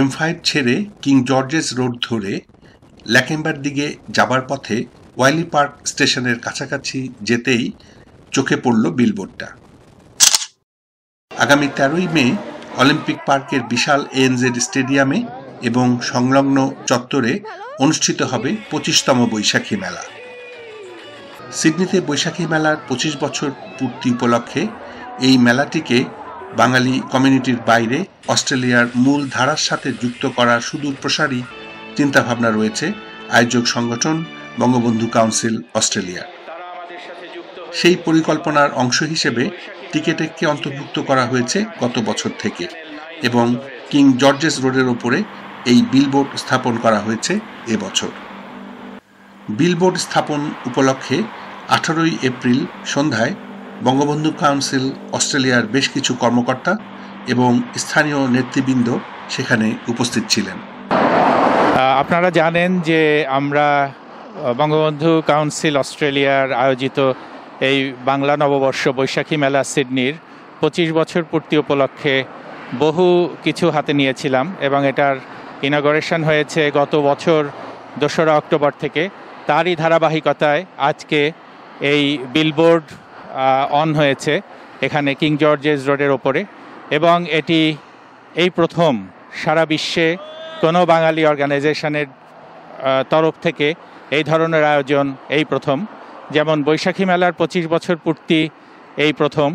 M5 ছেড়ে king George's road ধরে ল্যাকেম্বার দিকে যাবার পথে ওয়াইলি পার্ক স্টেশনের কাছাকাছি যেতেই চোখে পড়ল বিলবোর্ডটা। আগামী 13ই মে অলিম্পিক পার্কের বিশাল ANZ স্টেডিয়ামে এবং সংলগ্ন চত্বরে অনুষ্ঠিত হবে 25তম বৈশাখী মেলা। সিডনিতে বৈশাখী মেলার 25 বছর পূর্তি উপলক্ষে এই মেলাটিকে বাঙালি কমিউনিটির বাইরে অস্ট্রেলিয়ার মূল ধারার সাথে যুক্ত করার সুদূরপ্রসারী চিন্তাভাবনা রয়েছে আয়োজক সংগঠন বঙ্গবন্ধু কাউন্সিল অস্ট্রেলিয়া। সেই পরিকল্পনার অংশ হিসেবে টিকেটকে অন্তর্ভুক্ত করা হয়েছে গত বছর থেকে এবং কিং জর্জেস রোডের ওপরে এই বিলবোর্ড স্থাপন করা হয়েছে এবছর। বিলবোর্ড স্থাপন উপলক্ষে 18ই এপ্রিল সন্ধ্যায় বঙ্গবন্ধু কাউন্সিল অস্ট্রেলিয়ার বেশ কিছু কর্মকর্তা এবং স্থানীয় নেতৃবৃন্দ সেখানে উপস্থিত ছিলেন। আপনারা জানেন যে আমরা বঙ্গবন্ধু কাউন্সিল অস্ট্রেলিয়ার আয়োজিত এই বাংলা নববর্ষ বৈশাখী মেলা সিডনির 25 বছর পূর্তি উপলক্ষে বহু কিছু হাতে নিয়েছিলাম এবং এটার ইনগরেশন হয়েছে গত বছর 2রা অক্টোবর থেকে। তারই ধারাবাহিকতায় আজকে এই বিলবোর্ড অন হয়েছে এখানে কিং জর্জেস রোডের ওপরে এবং এটি এই প্রথম সারা বিশ্বে কোনো বাঙালি অর্গানাইজেশনের তরফ থেকে এই ধরনের আয়োজন এই প্রথম। যেমন বৈশাখী মেলার 25 বছর পূর্তি এই প্রথম,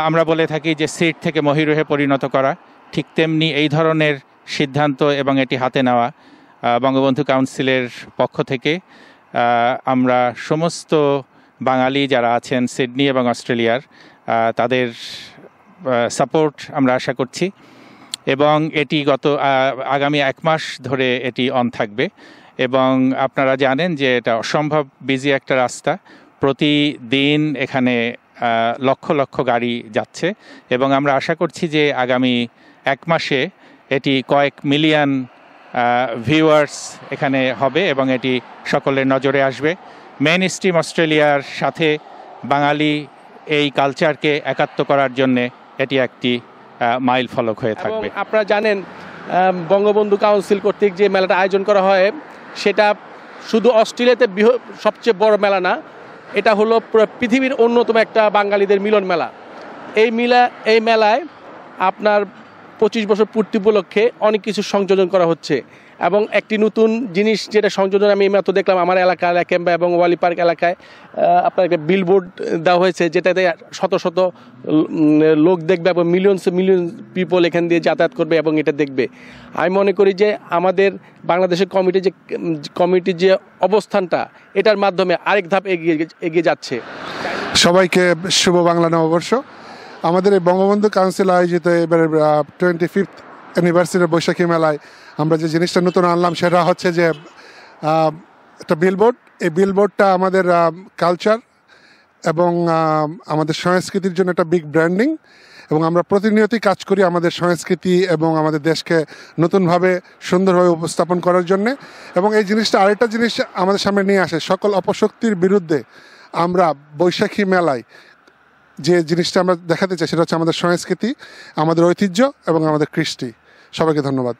আমরা বলে থাকি যে সিট থেকে মহিরুহে পরিণত করা, ঠিক তেমনি এই ধরনের সিদ্ধান্ত এবং এটি হাতে নেওয়া বঙ্গবন্ধু কাউন্সিলের পক্ষ থেকে আমরা সমস্ত বাঙালি যারা আছেন সিডনি এবং অস্ট্রেলিয়ার তাদের সাপোর্ট আমরা আশা করছি এবং এটি আগামী 1 মাস ধরে এটি অন থাকবে। এবং আপনারা জানেন যে এটা অসম্ভব বিজি একটা রাস্তা, প্রতিদিন এখানে লক্ষ লক্ষ গাড়ি যাচ্ছে এবং আমরা আশা করছি যে আগামী 1 মাসে এটি কয়েক মিলিয়ন ভিউয়ার্স এখানে হবে এবং এটি সকলের নজরে আসবে। মেইন স্ট্রিম অস্ট্রেলিয়ার সাথে বাঙালি এই কালচারকে একাত্ম করার জন্যে এটি একটি মাইল ফলক হয়ে থাকবে। আপনারা জানেন বঙ্গবন্ধু কাউন্সিল কর্তৃক যে মেলাটা আয়োজন করা হয় সেটা শুধু অস্ট্রেলিয়াতে সবচেয়ে বড় মেলা না, এটা হলো পৃথিবীর অন্যতম একটা বাঙালিদের মিলন মেলা। এই মেলায় আপনার 25 বছর পূর্তি উপলক্ষে অনেক কিছু সংযোজন করা হচ্ছে এবং একটি নতুন জিনিস যেটা সংযোজন আমি এইমাত্র দেখলাম আমার এলাকা ল্যাকেম্বা এবং ওয়ালি পার্ক এলাকায় আপনার একটা বিলবোর্ড দেওয়া হয়েছে যেটাতে শত শত লোক দেখবে এবং মিলিয়ন পিপল এখান দিয়ে যাতায়াত করবে এবং এটা দেখবে। আমি মনে করি যে আমাদের বাংলাদেশের কমিটির যে অবস্থানটা এটার মাধ্যমে আরেক ধাপ এগিয়ে যাচ্ছে। সবাইকে শুভ বাংলা নববর্ষ। আমাদের এই বঙ্গবন্ধু কাউন্সিল আয়োজিত এবারে 25th অ্যানিভার্সারি বৈশাখী মেলায় আমরা যে জিনিসটা নতুন আনলাম সেটা হচ্ছে যে একটা বিলবোর্ড। এই বিলবোর্ডটা আমাদের কালচার এবং আমাদের সংস্কৃতির জন্য একটা বিগ ব্র্যান্ডিং এবং আমরা প্রতিনিয়তই কাজ করি আমাদের সংস্কৃতি এবং আমাদের দেশকে নতুনভাবে সুন্দরভাবে উপস্থাপন করার জন্যে। এবং এই জিনিসটা আরেকটা জিনিস আমাদের সামনে নিয়ে আসে, সকল অপশক্তির বিরুদ্ধে আমরা বৈশাখী মেলায় যে জিনিসটা আমরা দেখাতে চাই সেটা হচ্ছে আমাদের সংস্কৃতি, আমাদের ঐতিহ্য এবং আমাদের কৃষ্টি। সবাইকে ধন্যবাদ।